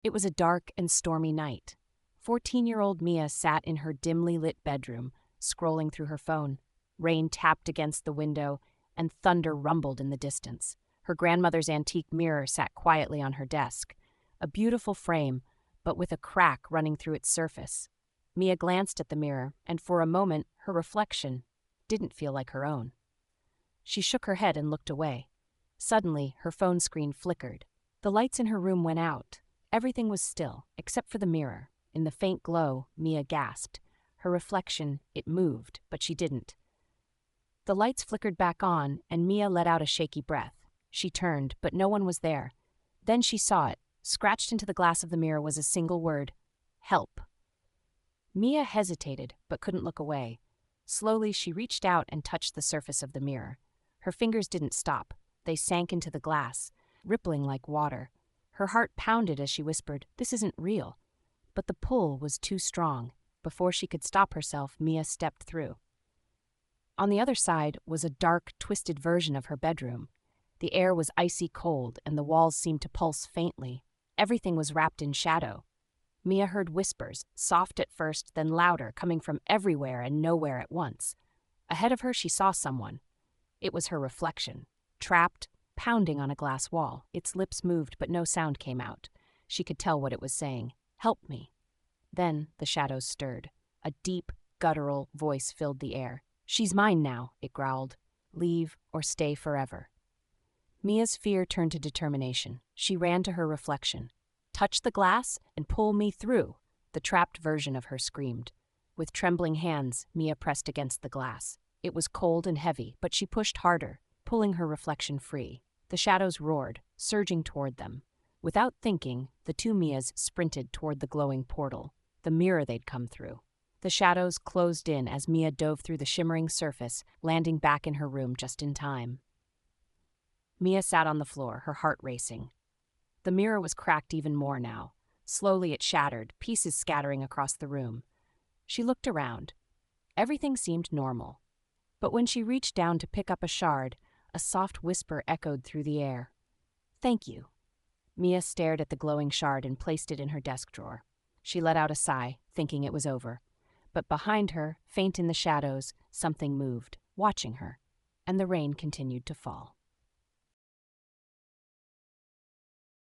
It was a dark and stormy night. 14-year-old Mia sat in her dimly lit bedroom, scrolling through her phone. Rain tapped against the window, and thunder rumbled in the distance. Her grandmother's antique mirror sat quietly on her desk, a beautiful frame, but with a crack running through its surface. Mia glanced at the mirror, and for a moment, her reflection didn't feel like her own. She shook her head and looked away. Suddenly, her phone screen flickered. The lights in her room went out. Everything was still, except for the mirror. In the faint glow, Mia gasped. Her reflection, it moved, but she didn't. The lights flickered back on, and Mia let out a shaky breath. She turned, but no one was there. Then she saw it. Scratched into the glass of the mirror was a single word: help. Mia hesitated, but couldn't look away. Slowly, she reached out and touched the surface of the mirror. Her fingers didn't stop. They sank into the glass, rippling like water. Her heart pounded as she whispered, "This isn't real." But the pull was too strong. Before she could stop herself, Mia stepped through. On the other side was a dark, twisted version of her bedroom. The air was icy cold, and the walls seemed to pulse faintly. Everything was wrapped in shadow. Mia heard whispers, soft at first, then louder, coming from everywhere and nowhere at once. Ahead of her, she saw someone. It was her reflection, trapped, pounding on a glass wall. Its lips moved, but no sound came out. She could tell what it was saying. "Help me." Then the shadows stirred. A deep, guttural voice filled the air. "She's mine now," it growled. "Leave or stay forever." Mia's fear turned to determination. She ran to her reflection. "Touch the glass and pull me through," the trapped version of her screamed. With trembling hands, Mia pressed against the glass. It was cold and heavy, but she pushed harder, pulling her reflection free. The shadows roared, surging toward them. Without thinking, the two Mias sprinted toward the glowing portal, the mirror they'd come through. The shadows closed in as Mia dove through the shimmering surface, landing back in her room just in time. Mia sat on the floor, her heart racing. The mirror was cracked even more now. Slowly it shattered, pieces scattering across the room. She looked around. Everything seemed normal. But when she reached down to pick up a shard, a soft whisper echoed through the air. "Thank you." Mia stared at the glowing shard and placed it in her desk drawer. She let out a sigh, thinking it was over. But behind her, faint in the shadows, something moved, watching her, and the rain continued to fall.